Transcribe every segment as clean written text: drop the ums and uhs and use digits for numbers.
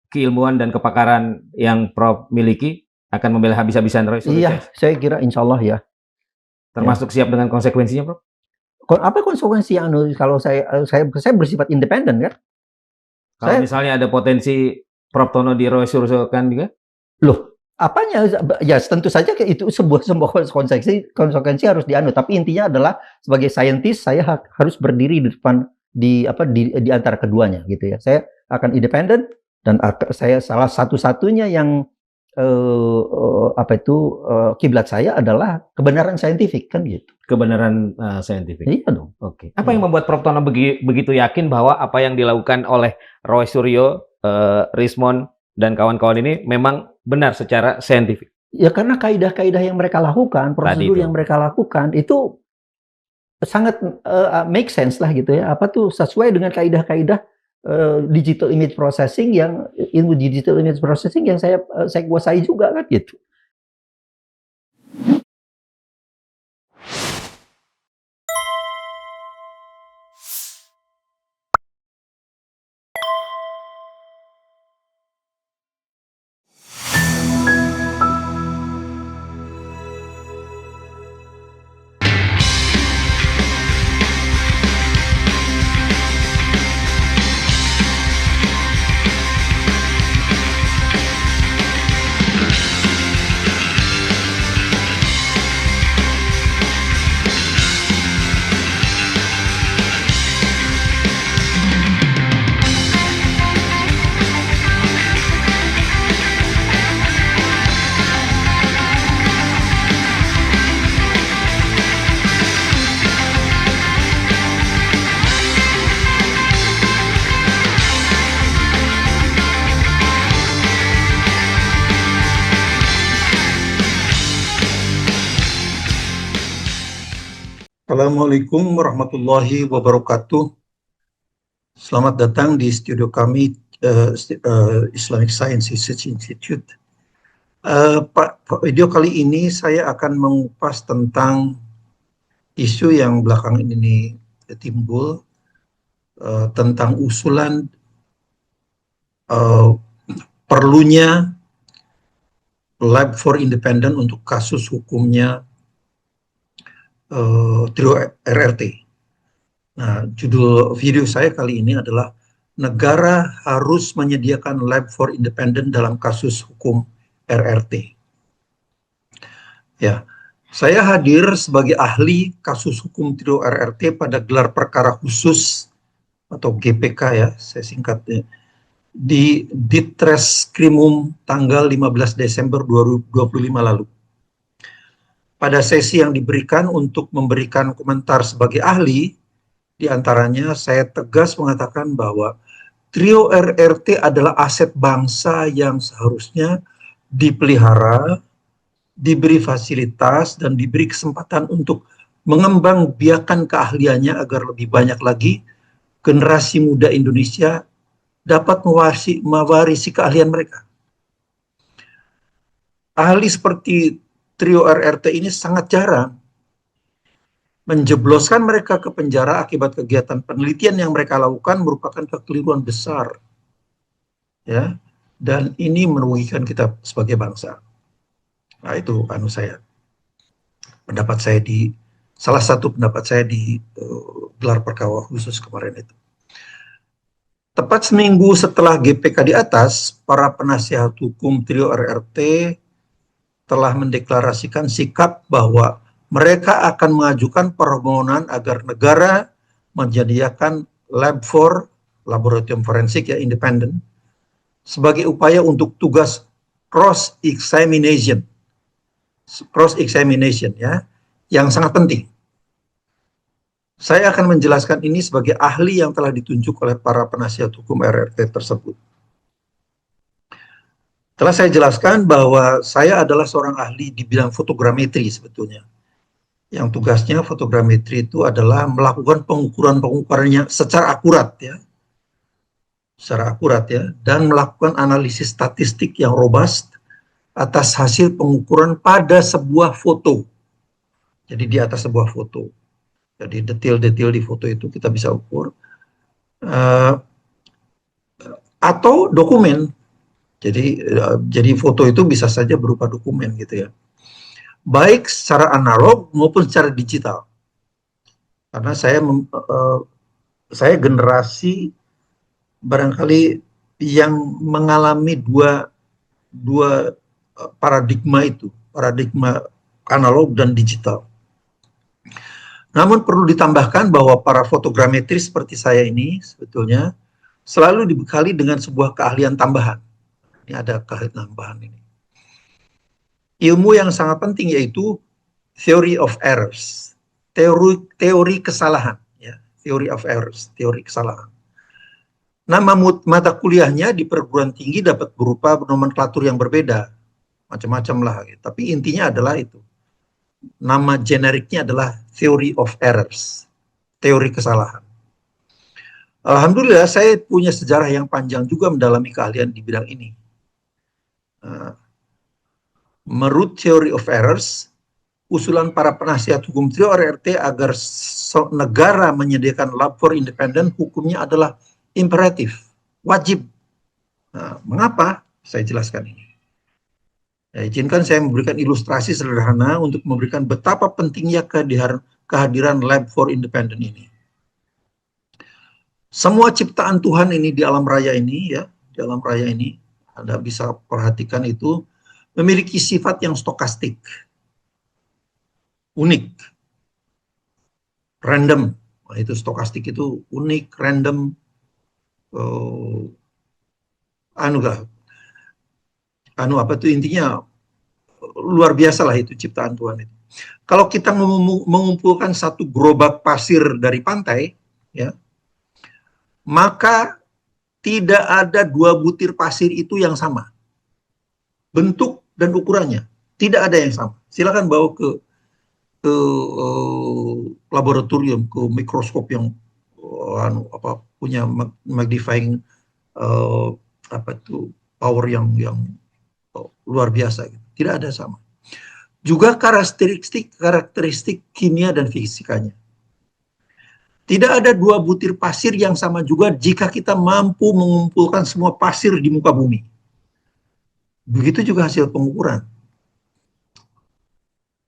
keilmuan dan kepakaran yang Prof miliki akan membela habis-habisan Roy Suryo? Iya, saya kira insya Allah ya. Termasuk siap dengan konsekuensinya, Prof? Apa konsekuensi yang kalau saya bersifat independen kan? Kalau misalnya ada potensi Prof Tono di Roy Suryo kan juga? Loh, apanya? Ya tentu saja itu sebuah konsekuensi harus dianut. Tapi intinya adalah sebagai saintis saya harus berdiri di depan di antara keduanya gitu ya. Saya akan independen dan saya salah satu-satunya yang kiblat saya adalah kebenaran saintifik kan gitu. Kebenaran saintifik. Iya dong. Oke. Apa yang membuat Prof Tono begitu yakin bahwa apa yang dilakukan oleh Roy Suryo, Rismond dan kawan-kawan ini memang benar secara saintifik? Ya karena kaidah-kaidah yang mereka lakukan, prosedur yang mereka lakukan itu sangat make sense lah gitu ya. Apa tuh sesuai dengan kaidah-kaidah digital image processing yang ilmu digital image processing yang saya kuasai juga kan gitu. Assalamualaikum warahmatullahi wabarakatuh. Selamat datang di studio kami Islamic Science Research Institute. Video kali ini saya akan mengupas tentang isu yang belakangan ini timbul tentang usulan perlunya Lab for Independent untuk kasus hukumnya trio RRT. Nah, judul video saya kali ini adalah negara harus menyediakan Lab for Independent dalam kasus hukum RRT. Ya, saya hadir sebagai ahli kasus hukum trio RRT pada gelar perkara khusus atau GPK ya, saya singkatnya, di Ditreskrimum tanggal 15 Desember 2025 lalu. Pada sesi yang diberikan untuk memberikan komentar sebagai ahli, diantaranya saya tegas mengatakan bahwa trio RRT adalah aset bangsa yang seharusnya dipelihara, diberi fasilitas, dan diberi kesempatan untuk mengembangbiakan keahliannya agar lebih banyak lagi generasi muda Indonesia dapat mewarisi keahlian mereka. Ahli seperti trio RRT ini sangat jarang. Menjebloskan mereka ke penjara akibat kegiatan penelitian yang mereka lakukan merupakan kekeliruan besar. Ya, dan ini merugikan kita sebagai bangsa. Nah, itu salah satu pendapat saya di gelar perkara khusus kemarin itu. Tepat seminggu setelah GPK di atas, para penasihat hukum trio RRT telah mendeklarasikan sikap bahwa mereka akan mengajukan permohonan agar negara menyediakan lab for laboratorium forensik ya independen sebagai upaya untuk tugas cross examination ya yang sangat penting. Saya akan menjelaskan ini sebagai ahli yang telah ditunjuk oleh para penasihat hukum RRT tersebut. Telah saya jelaskan bahwa saya adalah seorang ahli di bidang fotogrametri sebetulnya. Yang tugasnya fotogrametri itu adalah melakukan pengukuran-pengukurannya secara akurat ya. Dan melakukan analisis statistik yang robust atas hasil pengukuran pada sebuah foto. Jadi di atas sebuah foto. Jadi detail-detail di foto itu kita bisa ukur. Atau dokumen. Jadi foto itu bisa saja berupa dokumen gitu ya. Baik secara analog maupun secara digital. Karena saya generasi barangkali yang mengalami dua paradigma itu, paradigma analog dan digital. Namun perlu ditambahkan bahwa para fotogrametris seperti saya ini sebetulnya selalu dibekali dengan sebuah keahlian tambahan. Ini ada keahlian tambahan ini. Ilmu yang sangat penting yaitu theory of errors, teori kesalahan, ya, theory of errors, teori kesalahan. Nama mata kuliahnya di perguruan tinggi dapat berupa nomenklatur yang berbeda, macam-macam lah. Gitu. Tapi intinya adalah itu. Nama generiknya adalah theory of errors, teori kesalahan. Alhamdulillah saya punya sejarah yang panjang juga mendalami keahlian di bidang ini. Menurut theory of errors, usulan para penasihat hukum trio RRT agar negara menyediakan lapor independen hukumnya adalah imperatif, wajib. Nah, mengapa? Saya jelaskan ini. Ya, izinkan saya memberikan ilustrasi sederhana untuk memberikan betapa pentingnya kehadiran lab for independent ini. Semua ciptaan Tuhan ini di alam raya ini, ya, di alam raya ini, Anda bisa perhatikan itu memiliki sifat yang stokastik, unik, random. Nah, itu stokastik itu unik, random, intinya luar biasa lah itu ciptaan Tuhan itu. Kalau kita mengumpulkan satu gerobak pasir dari pantai, ya, maka tidak ada dua butir pasir itu yang sama. Bentuk dan ukurannya tidak ada yang sama. Silakan bawa ke laboratorium, ke mikroskop yang punya magnifying power yang luar biasa. Tidak ada sama. Juga karakteristik kimia dan fisikanya. Tidak ada dua butir pasir yang sama juga jika kita mampu mengumpulkan semua pasir di muka bumi. Begitu juga hasil pengukuran.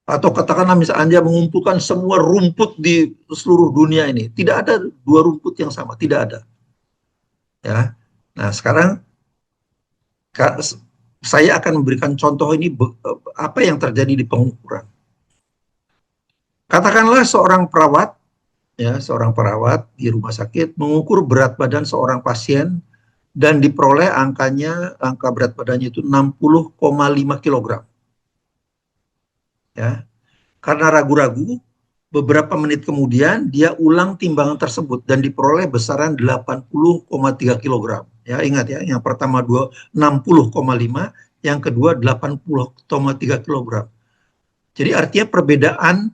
Atau katakanlah misalnya Anda mengumpulkan semua rumput di seluruh dunia ini. Tidak ada dua rumput yang sama. Tidak ada. Ya. Nah sekarang saya akan memberikan contoh ini apa yang terjadi di pengukuran. Katakanlah seorang perawat, ya, seorang perawat di rumah sakit mengukur berat badan seorang pasien dan diperoleh angka berat badannya itu 60,5 kg. Ya. Karena ragu-ragu, beberapa menit kemudian dia ulang timbangan tersebut dan diperoleh besaran 80,3 kg. Ya, ingat ya, yang pertama 60,5, yang kedua 80,3 kg. Jadi artinya perbedaan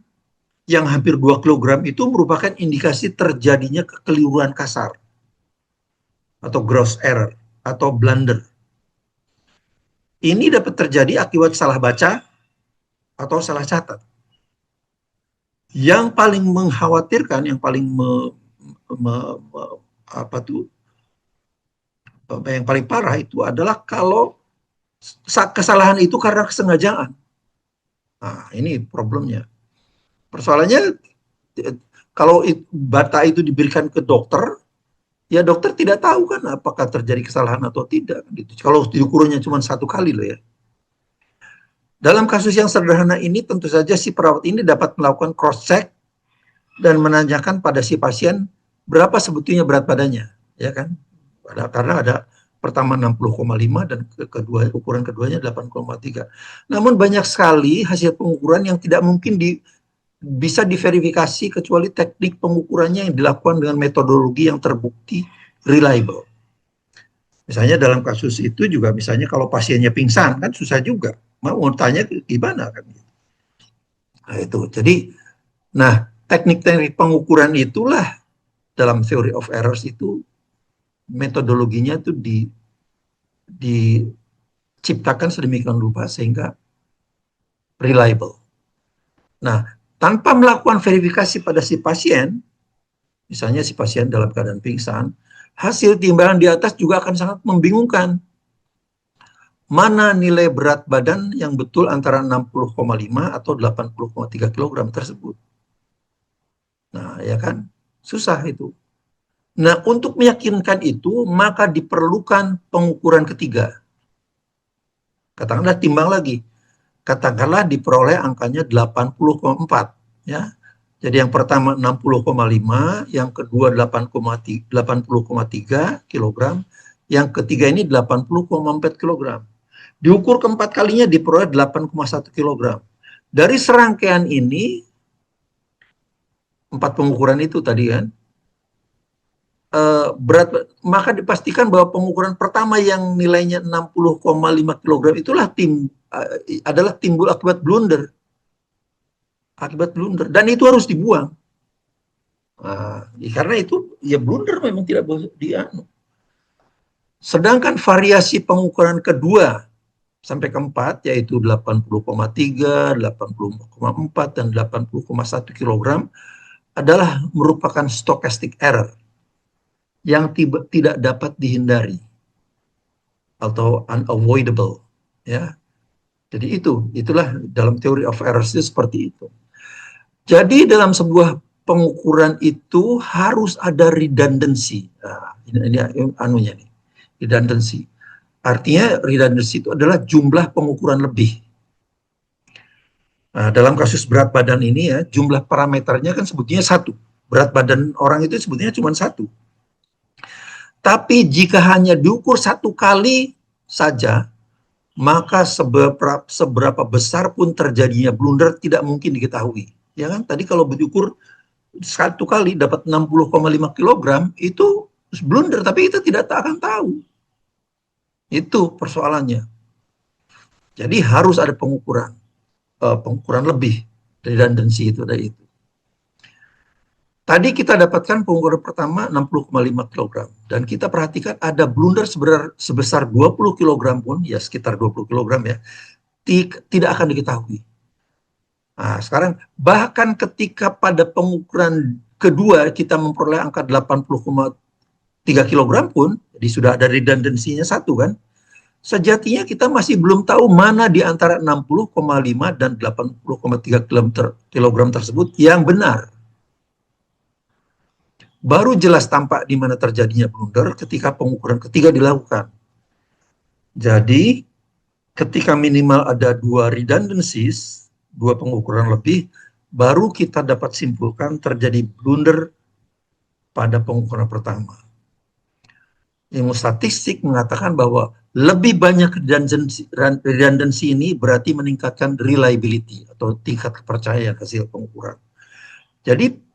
yang hampir 2 kg itu merupakan indikasi terjadinya kekeliruan kasar atau gross error atau blunder. Ini dapat terjadi akibat salah baca atau salah catat. Yang paling mengkhawatirkan, yang paling yang paling parah itu adalah kalau kesalahan itu karena kesengajaan. Nah, ini problemnya. Persoalannya, kalau bata itu diberikan ke dokter, ya dokter tidak tahu kan apakah terjadi kesalahan atau tidak. Gitu. Kalau diukurnya cuma 1 kali loh ya. Dalam kasus yang sederhana ini, tentu saja si perawat ini dapat melakukan cross-check dan menanyakan pada si pasien berapa sebetulnya berat badannya, ya kan? Karena ada pertama 60,5 dan ukuran keduanya 8,3. Namun banyak sekali hasil pengukuran yang tidak mungkin bisa diverifikasi kecuali teknik pengukurannya yang dilakukan dengan metodologi yang terbukti reliable. Misalnya dalam kasus itu juga misalnya kalau pasiennya pingsan kan susah juga. Mau tanya gimana kan? Nah itu. Jadi, teknik-teknik pengukuran itulah dalam theory of errors itu metodologinya itu diciptakan sedemikian rupa sehingga reliable. Nah, tanpa melakukan verifikasi pada si pasien, misalnya si pasien dalam keadaan pingsan, hasil timbangan di atas juga akan sangat membingungkan. mana nilai berat badan yang betul antara 60,5 atau 80,3 kg tersebut. Nah, ya kan? Susah itu. Nah, untuk meyakinkan itu, maka diperlukan pengukuran ketiga. Katakanlah timbang lagi. Katakanlah diperoleh angkanya 80,4. Ya. Jadi yang pertama 60,5, yang kedua 80,3 kg, yang ketiga ini 80,4 kg. Diukur keempat kalinya diperoleh 8,1 kg. Dari serangkaian ini, 4 pengukuran itu tadi kan, berat, maka dipastikan bahwa pengukuran pertama yang nilainya 60,5 kg itulah adalah timbul akibat blunder. Dan itu harus dibuang. Karena itu ya blunder memang tidak boleh dianu. Sedangkan variasi pengukuran kedua sampai keempat yaitu 80,3, 80,4 dan 80,1 kg adalah merupakan stochastic error yang tidak dapat dihindari atau unavoidable, ya. Jadi itulah dalam teori of errors itu seperti itu. Jadi dalam sebuah pengukuran itu harus ada redundancy. Nah, ini anunya nih, redundancy. Artinya redundancy itu adalah jumlah pengukuran lebih. Nah, dalam kasus berat badan ini ya, jumlah parameternya kan sebetulnya satu. Berat badan orang itu sebetulnya cuma satu. Tapi jika hanya diukur satu kali saja, maka seberapa besar pun terjadinya blunder tidak mungkin diketahui. Ya kan? Tadi kalau diukur satu kali dapat 60,5 kg itu blunder, tapi kita tidak akan tahu. Itu persoalannya. Jadi harus ada pengukuran lebih, redundancy itu dari itu. Tadi kita dapatkan pengukuran pertama 60,5 kg dan kita perhatikan ada blunder sebesar 20 kg pun, ya sekitar 20 kg ya, tidak akan diketahui. Nah, sekarang bahkan ketika pada pengukuran kedua kita memperoleh angka 80,3 kg pun, jadi sudah ada redundancy-nya satu kan, sejatinya kita masih belum tahu mana di antara 60,5 dan 80,3 kg tersebut yang benar. Baru jelas tampak di mana terjadinya blunder ketika pengukuran ketiga dilakukan. Jadi, ketika minimal ada 2 redundancies, 2 pengukuran lebih, baru kita dapat simpulkan terjadi blunder pada pengukuran pertama. Ilmu statistik mengatakan bahwa lebih banyak redundancy ini berarti meningkatkan reliability atau tingkat kepercayaan hasil pengukuran. Jadi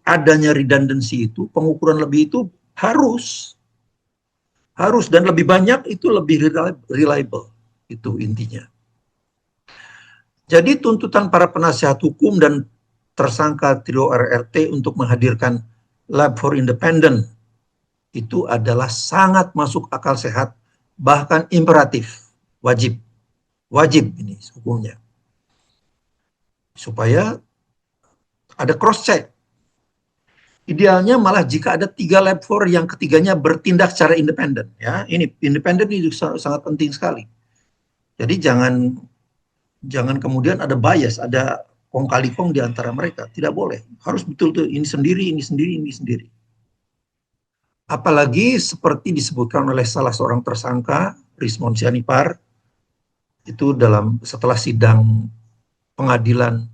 adanya redundancy itu, pengukuran lebih itu harus dan lebih banyak itu lebih reliable, itu intinya. Jadi tuntutan para penasihat hukum dan tersangka trio RRT untuk menghadirkan lab for independent itu adalah sangat masuk akal sehat, bahkan imperatif, wajib ini hukumnya. Supaya ada cross check. Idealnya malah jika ada 3 lab for yang ketiganya bertindak secara independen, ya. Ini independen ini sangat penting sekali. Jadi jangan kemudian ada bias, ada kong kali kong di antara mereka. Tidak boleh. Harus betul-betul ini sendiri. Apalagi seperti disebutkan oleh salah seorang tersangka, Rismon Sianipar, itu setelah sidang pengadilan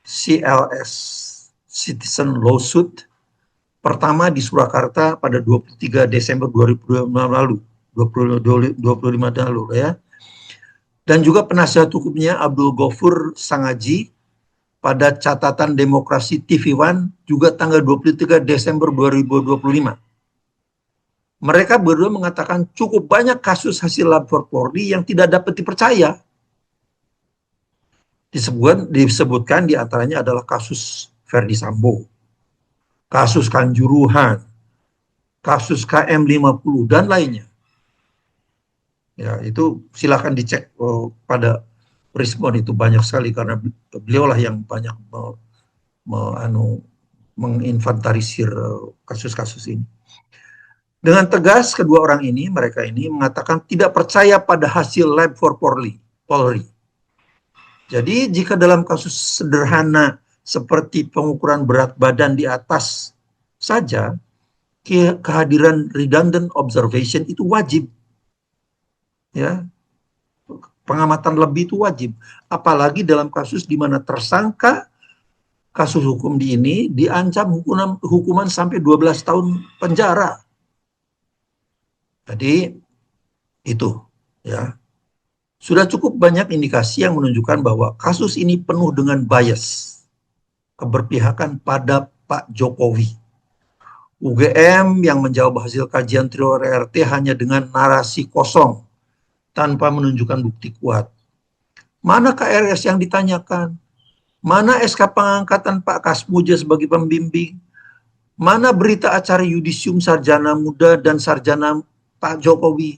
CLS Citizen Lawsuit pertama di Surakarta pada 23 Desember 2025 lalu, ya. Dan juga penasihat hukumnya Abdul Ghafur Sangaji pada catatan Demokrasi TV One juga tanggal 23 Desember 2025. Mereka berdua mengatakan cukup banyak kasus hasil lab for Polri yang tidak dapat dipercaya. Disebutkan diantaranya adalah kasus Verdi Sambo, kasus Kanjuruhan, kasus KM50 dan lainnya. Ya, itu silakan dicek pada Rismon, itu banyak sekali karena beliaulah yang banyak menginventarisir kasus-kasus ini. Dengan tegas, kedua orang ini, mereka ini mengatakan tidak percaya pada hasil lab for Polri. Jadi, jika dalam kasus sederhana seperti pengukuran berat badan di atas saja, kehadiran redundant observation itu wajib. Ya, pengamatan lebih itu wajib. Apalagi dalam kasus di mana tersangka kasus hukum ini diancam hukuman sampai 12 tahun penjara. Jadi itu ya. Sudah cukup banyak indikasi yang menunjukkan bahwa kasus ini penuh dengan bias, keberpihakan pada Pak Jokowi. UGM yang menjawab hasil kajian trio RRT hanya dengan narasi kosong tanpa menunjukkan bukti kuat. Mana KRS yang ditanyakan? Mana SK pengangkatan Pak Kasmuja sebagai pembimbing? Mana berita acara yudisium sarjana muda dan sarjana Pak Jokowi?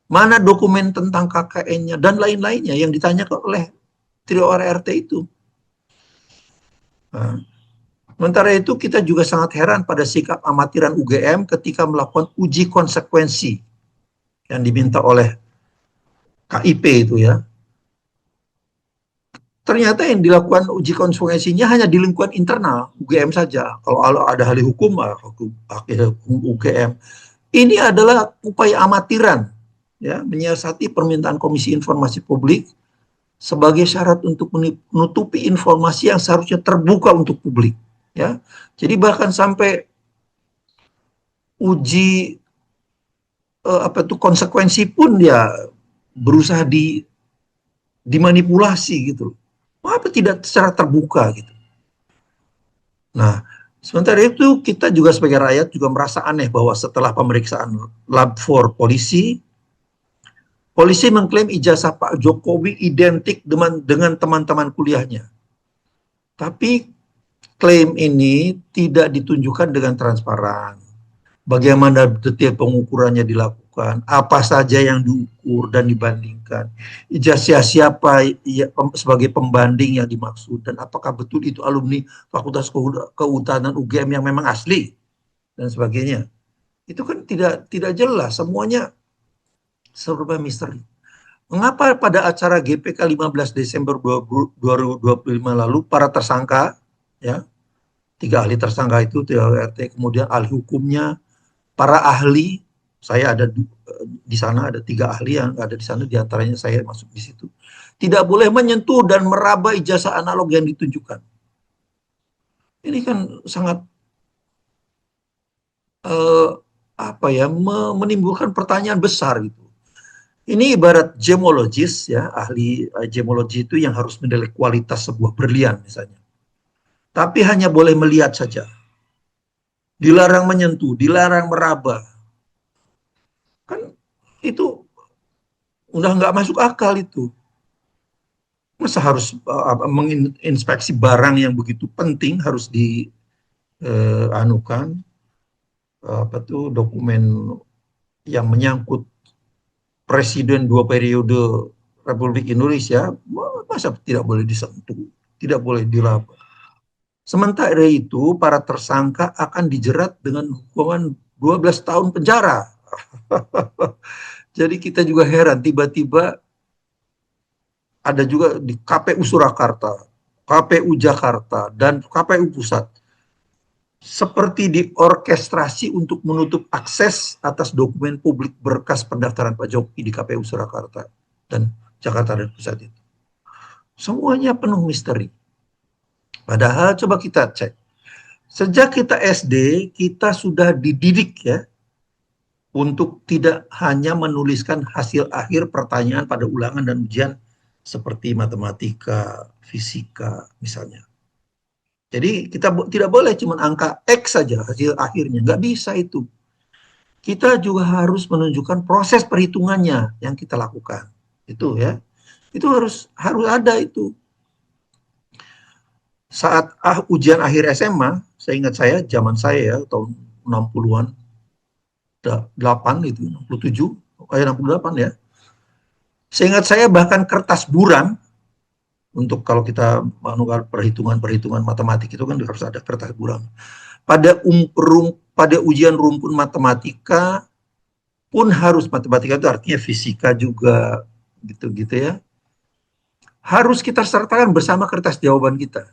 Mana dokumen tentang KKN-nya dan lain-lainnya yang ditanyakan oleh trio RRT itu? Nah, sementara itu kita juga sangat heran pada sikap amatiran UGM ketika melakukan uji konsekuensi yang diminta oleh KIP itu ya. Ternyata yang dilakukan uji konsekuensinya hanya di lingkungan internal UGM saja. Kalau ada ahli hukum, UGM. Ini adalah upaya amatiran, ya, menyiasati permintaan Komisi Informasi Publik sebagai syarat untuk menutupi informasi yang seharusnya terbuka untuk publik. Ya, jadi bahkan sampai uji konsekuensi pun dia berusaha dimanipulasi gitu. Apa tidak secara terbuka gitu. Nah, sementara itu kita juga sebagai rakyat juga merasa aneh bahwa setelah pemeriksaan lab for polisi mengklaim ijazah Pak Jokowi identik dengan teman-teman kuliahnya. Tapi klaim ini tidak ditunjukkan dengan transparan. Bagaimana detail pengukurannya dilakukan, apa saja yang diukur dan dibandingkan, ijazah siapa sebagai pembanding yang dimaksud, dan apakah betul itu alumni Fakultas Kehutanan UGM yang memang asli, dan sebagainya. Itu kan tidak jelas, semuanya serba misteri. Mengapa pada acara GPK 15 Desember 2025 lalu para tersangka, ya, 3 ahli tersangka itu, THRT, kemudian ahli hukumnya, para ahli, saya ada di sana, ada 3 ahli yang ada di sana, diantaranya saya masuk di situ, tidak boleh menyentuh dan meraba ijazah analog yang ditunjukkan. Ini kan sangat menimbulkan pertanyaan besar gitu. Ini ibarat gemologis, ya, ahli gemologi itu yang harus menilai kualitas sebuah berlian misalnya, tapi hanya boleh melihat saja. Dilarang menyentuh, dilarang meraba. Kan itu udah nggak masuk akal itu. Masa harus menginspeksi barang yang begitu penting harus dianukan dokumen yang menyangkut presiden 2 periode Republik Indonesia, masa tidak boleh disentuh, tidak boleh diraba. Sementara itu, para tersangka akan dijerat dengan hukuman 12 tahun penjara. Jadi kita juga heran, tiba-tiba ada juga di KPU Surakarta, KPU Jakarta, dan KPU Pusat. Seperti diorkestrasi untuk menutup akses atas dokumen publik berkas pendaftaran Pak Jokowi di KPU Surakarta dan Jakarta dan Pusat itu. Semuanya penuh misteri. Padahal coba kita cek, sejak kita SD kita sudah dididik ya untuk tidak hanya menuliskan hasil akhir pertanyaan pada ulangan dan ujian seperti matematika, fisika misalnya. Jadi kita tidak boleh cuma angka X saja hasil akhirnya, nggak bisa itu. Kita juga harus menunjukkan proses perhitungannya yang kita lakukan. Itu ya, itu harus ada itu. Saat ujian akhir SMA, saya ingat zaman saya ya, tahun 60-an, 8 gitu, 67, 68 ya. Seingat saya bahkan kertas buram, untuk kalau kita melakukan perhitungan matematik itu kan harus ada kertas buram. Pada pada ujian rumpun matematika pun harus, matematika itu artinya fisika juga, gitu-gitu ya, harus kita sertakan bersama kertas jawaban kita.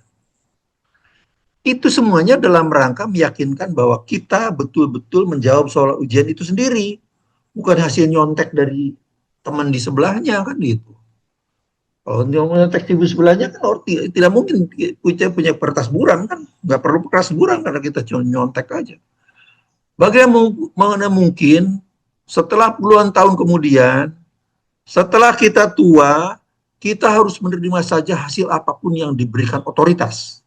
Itu semuanya dalam rangka meyakinkan bahwa kita betul-betul menjawab soal ujian itu sendiri, bukan hasil nyontek dari teman di sebelahnya, kan gitu. Kalau nyontek di sebelahnya kan tidak mungkin kita punya kertas buram, kan nggak perlu kertas buram karena kita cuma nyontek aja. Bagaimana mungkin setelah puluhan tahun kemudian, setelah kita tua, kita harus menerima saja hasil apapun yang diberikan otoritas.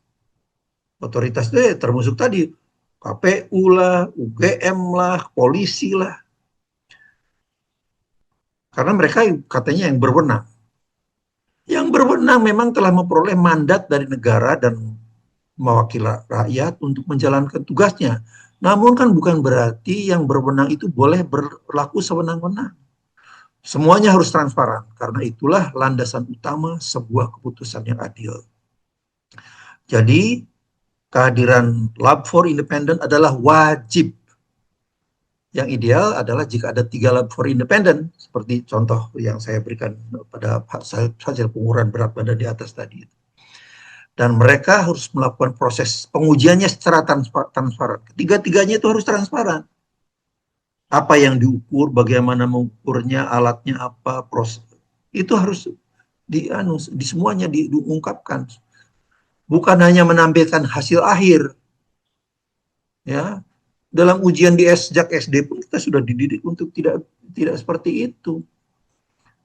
Otoritas itu termasuk tadi KPU lah, UGM lah, polisi lah. Karena mereka katanya yang berwenang. Yang berwenang memang telah memperoleh mandat dari negara dan mewakili rakyat untuk menjalankan tugasnya. Namun kan bukan berarti yang berwenang itu boleh berlaku sewenang-wenang. Semuanya harus transparan, karena itulah landasan utama sebuah keputusan yang adil. Jadi, kehadiran Lab 4 Independent adalah wajib. Yang ideal adalah jika ada 3 Lab 4 Independent, seperti contoh yang saya berikan pada hasil pengukuran berat badan di atas tadi. Dan mereka harus melakukan proses pengujiannya secara transparan. Ketiga-tiganya itu harus transparan. Apa yang diukur, bagaimana mengukurnya, alatnya apa, proses. Itu harus di semuanya diungkapkan. Bukan hanya menampilkan hasil akhir. Ya, dalam ujian sejak SD pun kita sudah dididik untuk tidak seperti itu.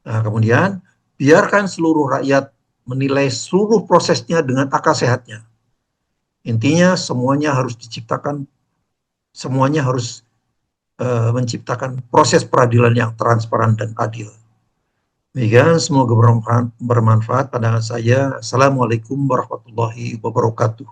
Nah, kemudian biarkan seluruh rakyat menilai seluruh prosesnya dengan akal sehatnya. Intinya semuanya harus diciptakan, semuanya harus menciptakan proses peradilan yang transparan dan adil. Demikian, semoga bermanfaat pandangan saya. Assalamualaikum warahmatullahi wabarakatuh.